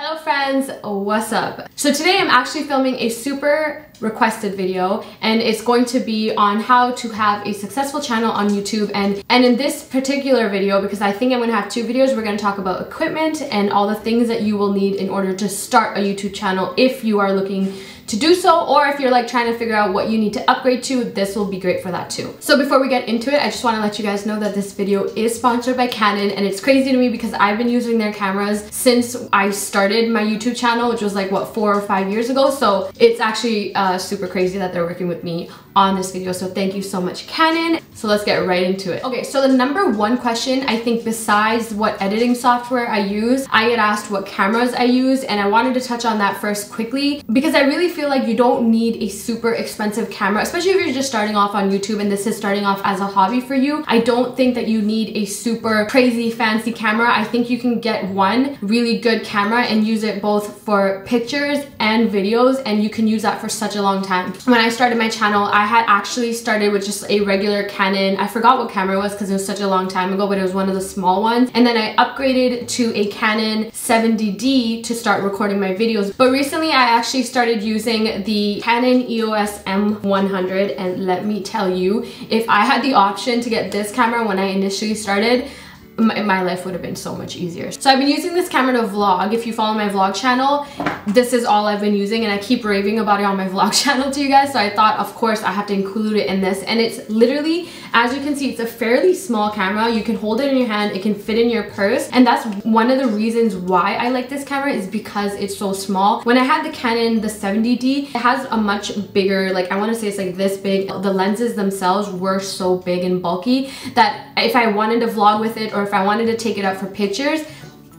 Hello friends, what's up? So today I'm actually filming a super requested video, and it's going to be on how to have a successful channel on YouTube. And in this particular video, because I think I'm going to have two videos, we're going to talk about equipment and all the things that you will need in order to start a YouTube channel if you are looking to do so, or if you're like trying to figure out what you need to upgrade to, this will be great for that too. So before we get into it, I just want to let you guys know that this video is sponsored by Canon, and it's crazy to me because I've been using their cameras since I started my YouTube channel, which was like what, 4 or 5 years ago. So it's actually super crazy that they're working with me on this video. So thank you so much, Canon. So let's get right into it. Okay, so the number one question, I think, besides what editing software I use, I get asked what cameras I use, and I wanted to touch on that first quickly because I really feel like you don't need a super expensive camera, especially if you're just starting off on YouTube and this is starting off as a hobby for you. I don't think that you need a super crazy fancy camera. I think you can get one really good camera and use it both for pictures and videos, and you can use that for such a long time. When I started my channel, I had actually started with just a regular Canon. I forgot what camera it was because it was such a long time ago, but it was one of the small ones. And then I upgraded to a Canon 70D to start recording my videos. But recently I actually started using the Canon EOS M100, and let me tell you, if I had the option to get this camera when I initially started, my life would have been so much easier. So I've been using this camera to vlog. If you follow my vlog channel, this is all I've been using, and I keep raving about it on my vlog channel to you guys. So I thought, of course, I have to include it in this. And it's literally, as you can see, it's a fairly small camera. You can hold it in your hand, it can fit in your purse. And that's one of the reasons why I like this camera, is because it's so small. When I had the Canon, the 70D, it has a much bigger, like, I want to say it's like this big. The lenses themselves were so big and bulky that if I wanted to vlog with it, or if I wanted to take it out for pictures,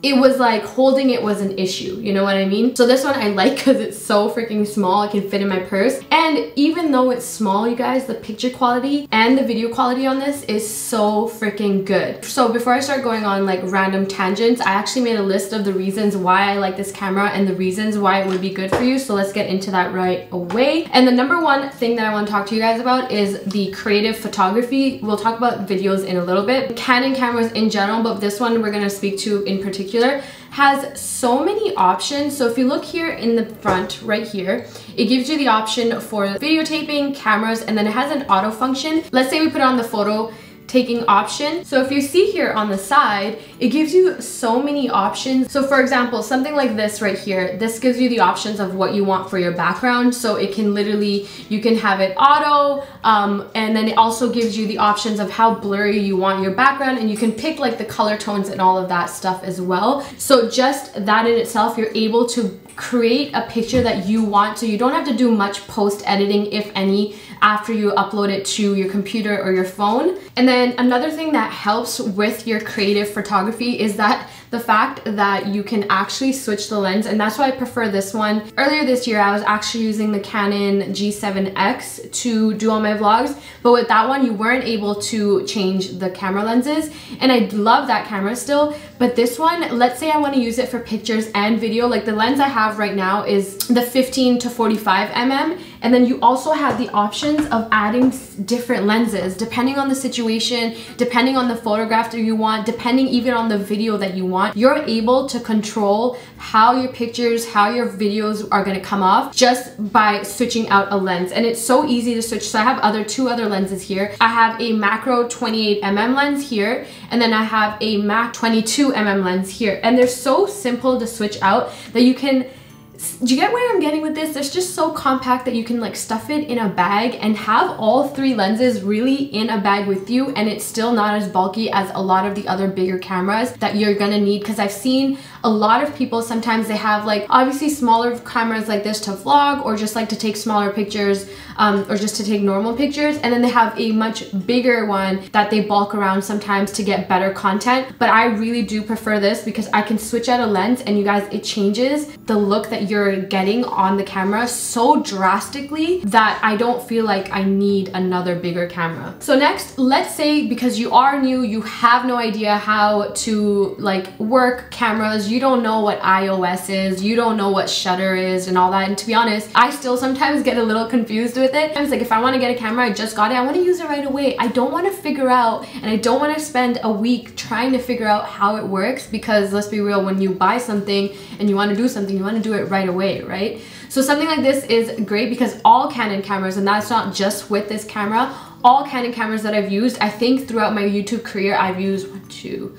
it was like holding it was an issue, you know what I mean? So this one I like because it's so freaking small, it can fit in my purse. And even though it's small, you guys, the picture quality and the video quality on this is so freaking good. So before I start going on like random tangents, I actually made a list of the reasons why I like this camera and the reasons why it would be good for you. So let's get into that right away. And the number one thing that I want to talk to you guys about is the creative photography. We'll talk about videos in a little bit. Canon cameras in general, but this one we're going to speak to in particular, has so many options. So if you look here in the front right here, it gives you the option for videotaping, cameras, and then it has an auto function. Let's say we put on the photo taking option. So if you see here on the side, it gives you so many options. So for example, something like this right here, this gives you the options of what you want for your background. So it can literally, you can have it auto, and then it also gives you the options of how blurry you want your background, and you can pick like the color tones and all of that stuff as well. So just that in itself, you're able to create a picture that you want. So you don't have to do much post editing, if any, after you upload it to your computer or your phone. And then another thing that helps with your creative photography is that the fact that you can actually switch the lens, and that's why I prefer this one. Earlier this year, I was actually using the Canon G7X to do all my vlogs, but with that one, you weren't able to change the camera lenses, and I love that camera still. But this one, let's say I want to use it for pictures and video, like the lens I have right now is the 15 to 45 mm, and then you also have the options of adding different lenses depending on the situation, depending on the photograph that you want, depending even on the video that you want. You're able to control how your pictures, how your videos are going to come off just by switching out a lens. And it's so easy to switch. So I have two other lenses here. I have a macro 28 mm lens here, and then I have a mac 22 mm lens here. And they're so simple to switch out that you can, do you get where I'm getting with this? They're just so compact that you can like stuff it in a bag and have all three lenses really in a bag with you, and it's still not as bulky as a lot of the other bigger cameras that you're gonna need. Because I've seen a lot of people, sometimes they have like obviously smaller cameras like this to vlog, or just like to take smaller pictures, or just to take normal pictures, and then they have a much bigger one that they bulk around sometimes to get better content. But I really do prefer this because I can switch out a lens, and you guys, it changes the look that you're getting on the camera so drastically that I don't feel like I need another bigger camera. So next, let's say because you are new, you have no idea how to like work cameras, you don't know what iOS is, you don't know what shutter is and all that. And to be honest, I still sometimes get a little confused with it. It's like if I want to get a camera, I just got it, I want to use it right away. I don't want to figure out, and I don't want to spend a week trying to figure out how it works, because let's be real, when you buy something and you want to do something, you want to do it right away, right? So something like this is great because all Canon cameras, and that's not just with this camera, all Canon cameras that I've used, I think throughout my YouTube career, I've used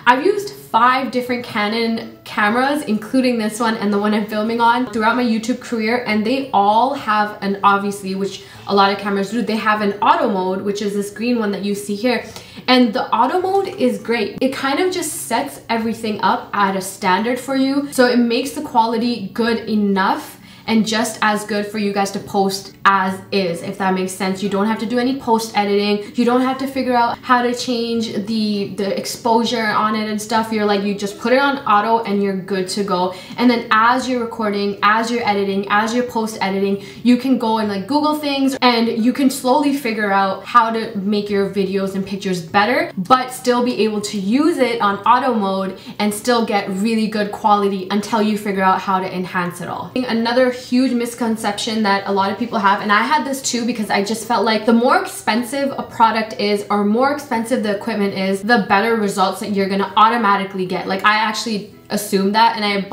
I've used 5 different Canon cameras, including this one and the one I'm filming on, throughout my YouTube career, and they all have an, obviously, which a lot of cameras do, they have an auto mode, which is this green one that you see here. And the auto mode is great. It kind of just sets everything up at a standard for you, so it makes the quality good enough and just as good for you guys to post as is, if that makes sense. You don't have to do any post editing. You don't have to figure out how to change the exposure on it and stuff. You're like, you just put it on auto and you're good to go. And then as you're recording, as you're editing, as you're post editing, you can go and like Google things, and you can slowly figure out how to make your videos and pictures better, but still be able to use it on auto mode and still get really good quality until you figure out how to enhance it all. Another huge misconception that a lot of people have, and I had this too, because I just felt like the more expensive a product is, or more expensive the equipment is, the better results that you're gonna automatically get. Like, I actually assumed that, and I've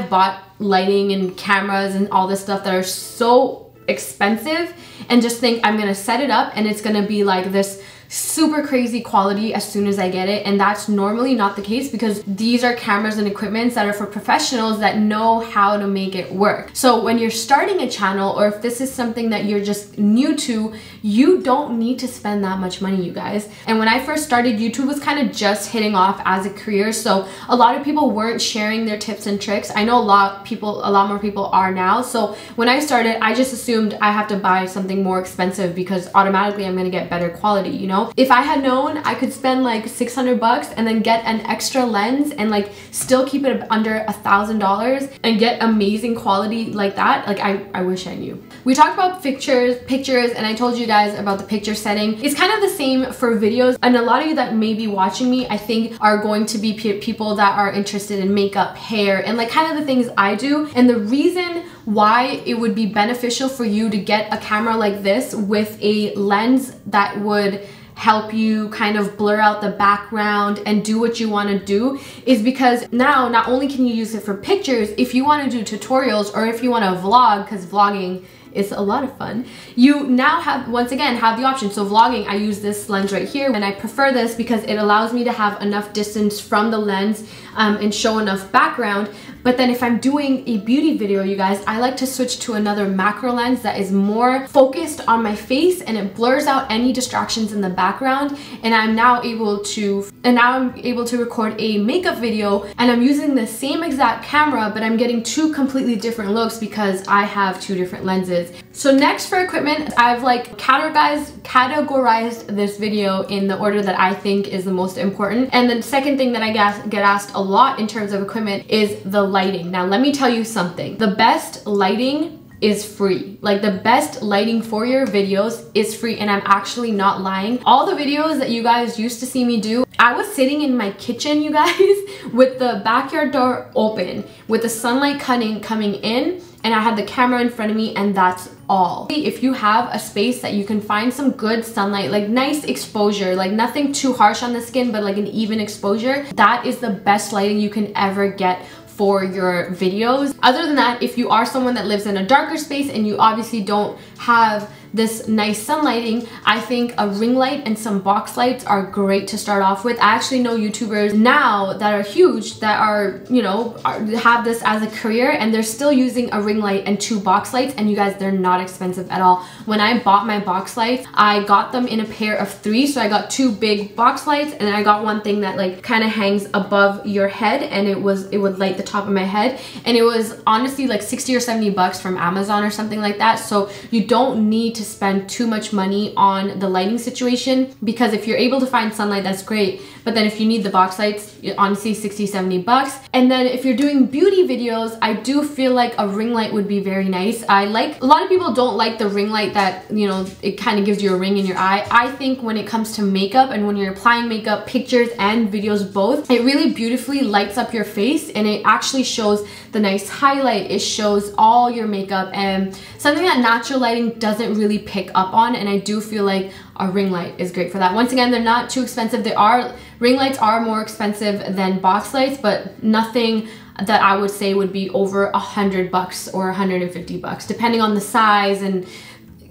bought lighting and cameras and all this stuff that are so expensive, and just think I'm gonna set it up and it's gonna be like this super crazy quality as soon as I get it. And that's normally not the case, because these are cameras and equipments that are for professionals that know how to make it work. So when you're starting a channel, or if this is something that you're just new to, you don't need to spend that much money, you guys. And when I first started, YouTube was kind of just hitting off as a career, so a lot of people weren't sharing their tips and tricks. I know a lot more people are now. So when I started, I just assumed I have to buy something more expensive because automatically I'm gonna get better quality, you know? If I had known I could spend like 600 bucks and then get an extra lens and like still keep it under $1,000 and get amazing quality like that, like I wish I knew. We talked about pictures, and I told you guys about the picture setting. It's kind of the same for videos, and a lot of you that may be watching me, I think, are going to be people that are interested in makeup, hair, and like kind of the things I do. And the reason why it would be beneficial for you to get a camera like this with a lens that would help you kind of blur out the background and do what you want to do is because now not only can you use it for pictures, if you want to do tutorials, or if you want to vlog, because vlogging is a lot of fun, you now have, once again, have the option. So vlogging, I use this lens right here, and I prefer this because it allows me to have enough distance from the lens and show enough background. But then if I'm doing a beauty video, you guys, I like to switch to another macro lens that is more focused on my face, and it blurs out any distractions in the background. And I'm now able to record a makeup video, and I'm using the same exact camera, but I'm getting 2 completely different looks because I have 2 different lenses. So next for equipment, I've like categorized this video in the order that I think is the most important. And the second thing that I get asked a lot in terms of equipment is the lighting. Now let me tell you something. The best lighting is free. Like, the best lighting for your videos is free, and I'm actually not lying. All the videos that you guys used to see me do, I was sitting in my kitchen, you guys, with the backyard door open, with the sunlight coming in, and I had the camera in front of me, and that's all. If you have a space that you can find some good sunlight, like nice exposure, like nothing too harsh on the skin, but like an even exposure, that is the best lighting you can ever get for your videos. Other than that, if you are someone that lives in a darker space and you obviously don't have this nice sunlighting, I think a ring light and some box lights are great to start off with. I actually know YouTubers now that are huge that are, you know, have this as a career, and they're still using a ring light and 2 box lights, and you guys, they're not expensive at all. When I bought my box lights, I got them in a pair of 3, so I got 2 big box lights, and then I got one thing that like kind of hangs above your head, and it would light the top of my head, and it was honestly like 60 or 70 bucks from Amazon or something like that. So you don't need to spend too much money on the lighting situation, because if you're able to find sunlight, that's great. But then if you need the box lights, honestly, 60-70 bucks. And then if you're doing beauty videos, I do feel like a ring light would be very nice. A lot of people don't like the ring light that, you know, it kind of gives you a ring in your eye. I think when it comes to makeup and when you're applying makeup, pictures and videos both, it really beautifully lights up your face, and it actually shows the nice highlight. It shows all your makeup, and something that natural lighting doesn't really pick up on, and I do feel like a ring light is great for that. Once again, they're not too expensive. Ring lights are more expensive than box lights, but nothing that I would say would be over $100 or $150, depending on the size. And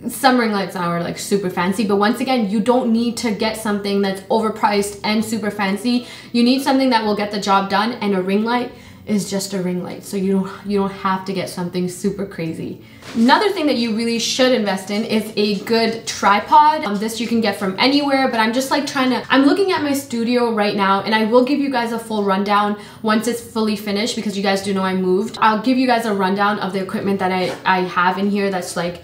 some ring lights now are like super fancy, but once again, you don't need to get something that's overpriced and super fancy. You need something that will get the job done, and a ring light is just a ring light, so you don't have to get something super crazy. Another thing that you really should invest in is a good tripod. This you can get from anywhere, but I'm just like I'm looking at my studio right now, and I will give you guys a full rundown once it's fully finished, because you guys do know I moved. I'll give you guys a rundown of the equipment that I have in here that's like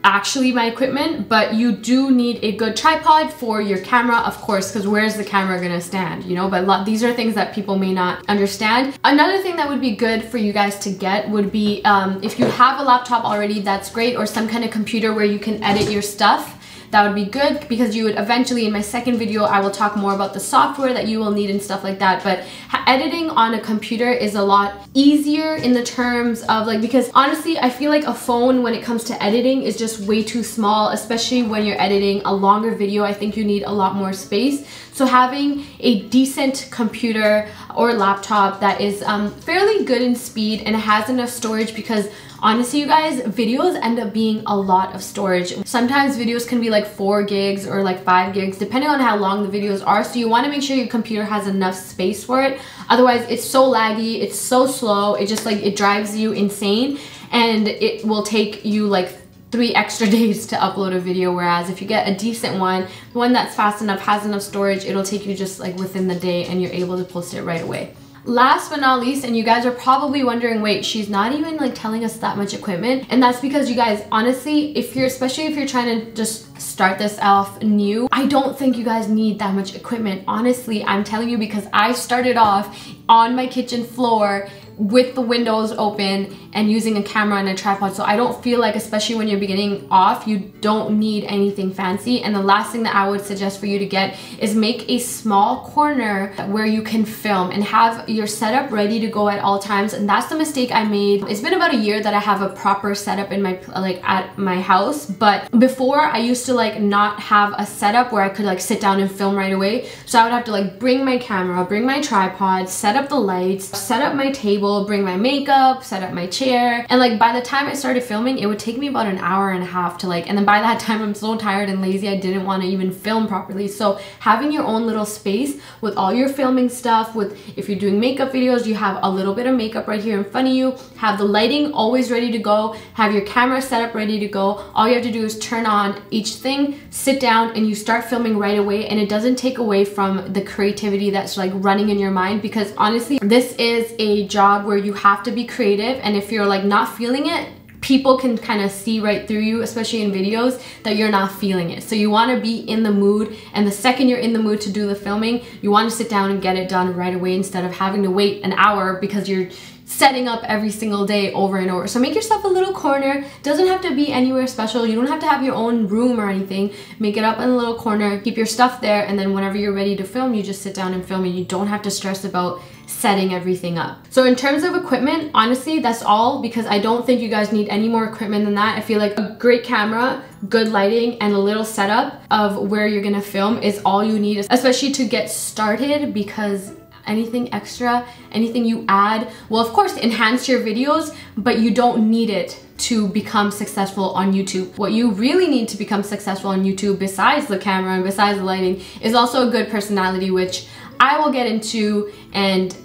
actually my equipment, but you do need a good tripod for your camera, of course, because where's the camera gonna stand, you know? But these are things that people may not understand. Another thing that would be good for you guys to get would be if you have a laptop already, that's great, or some kind of computer where you can edit your stuff. That would be good, because you would eventually, in my second video, I will talk more about the software that you will need and stuff like that. But editing on a computer is a lot easier in the terms of like, because honestly, I feel like a phone when it comes to editing is just way too small, especially when you're editing a longer video. I think you need a lot more space. So having a decent computer or laptop that is fairly good in speed and has enough storage, because honestly, you guys, videos end up being a lot of storage. Sometimes videos can be like 4 gigs or like 5 gigs, depending on how long the videos are. So you want to make sure your computer has enough space for it. Otherwise, it's so laggy, it's so slow, it just like, it drives you insane, and it will take you like 3 extra days to upload a video. Whereas if you get a decent one that's fast enough, has enough storage, it'll take you just like within the day, and you're able to post it right away. Last but not least, and you guys are probably wondering, wait, she's not even like telling us that much equipment, and that's because you guys, honestly, especially if you're trying to just start this off new, I don't think you guys need that much equipment. Honestly, I'm telling you, because I started off on my kitchen floor with the windows open and using a camera and a tripod. So I don't feel like, especially when you're beginning off, you don't need anything fancy. And the last thing that I would suggest for you to get is make a small corner where you can film and have your setup ready to go at all times. And that's the mistake I made. It's been about a year that I have a proper setup in my at my house, but before I used to like not have a setup where I could like sit down and film right away. So I would have to like bring my camera, bring my tripod, set up the lights, set up my table, bring my makeup, set up my chair, and like by the time I started filming, it would take me about an hour and a half to like, and then by that time I'm so tired and lazy, I didn't want to even film properly. So having your own little space with all your filming stuff, with if you're doing makeup videos, you have a little bit of makeup right here in front of you, have the lighting always ready to go, have your camera set up ready to go. All you have to do is turn on each thing, sit down, and you start filming right away, and it doesn't take away from the creativity that's like running in your mind, because honestly, this is a job where you have to be creative, and if you're like not feeling it, people can kind of see right through you, especially in videos, that you're not feeling it. So you want to be in the mood, and the second you're in the mood to do the filming, you want to sit down and get it done right away instead of having to wait an hour because you're setting up every single day over and over. So make yourself a little corner. Doesn't have to be anywhere special. You don't have to have your own room or anything. Make it up in a little corner, keep your stuff there, and then whenever you're ready to film, you just sit down and film, and you don't have to stress about setting everything up. So in terms of equipment, honestly, that's all, because I don't think you guys need any more equipment than that. I feel like a great camera, good lighting, and a little setup of where you're gonna film is all you need, especially to get started, because anything extra, anything you add will of course enhance your videos, but you don't need it to become successful on YouTube. What you really need to become successful on YouTube, besides the camera and besides the lighting, is also a good personality, which I will get into, and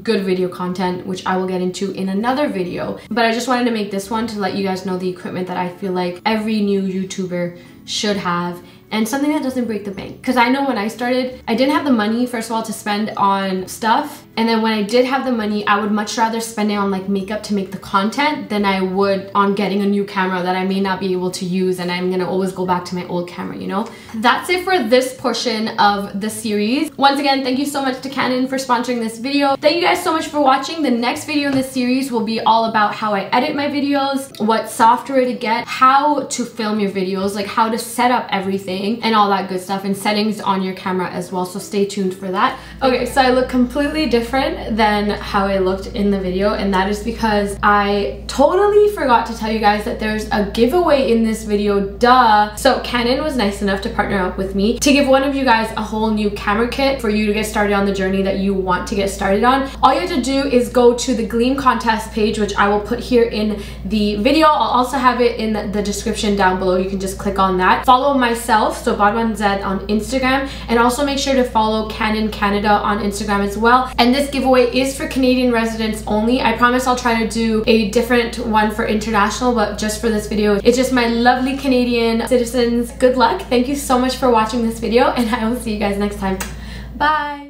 good video content, which I will get into in another video. But I just wanted to make this one to let you guys know the equipment that I feel like every new YouTuber should have, and something that doesn't break the bank. Because I know when I started, I didn't have the money, first of all, to spend on stuff, And then when I did have the money, I would much rather spend it on like makeup to make the content than I would on getting a new camera that I may not be able to use, and I'm gonna always go back to my old camera, you know? That's it for this portion of the series. Once again, thank you so much to Canon for sponsoring this video. Thank you guys so much for watching. The next video in this series will be all about how I edit my videos, what software to get, how to film your videos, like how to set up everything and all that good stuff, and settings on your camera as well, so stay tuned for that. Okay, so I look completely different than how I looked in the video, and that is because I totally forgot to tell you guys that there's a giveaway in this video, duh. So Canon was nice enough to partner up with me to give one of you guys a whole new camera kit for you to get started on the journey that you want to get started on. All you have to do is go to the Gleam contest page, which I will put here in the video. I'll also have it in the description down below. You can just click on that. Follow myself, so Bodmon Zaid on Instagram, and also make sure to follow Canon Canada on Instagram as well. And this giveaway is for Canadian residents only. I promise I'll try to do a different one for international, but just for this video, it's just my lovely Canadian citizens. Good luck. Thank you so much for watching this video, and I will see you guys next time. Bye.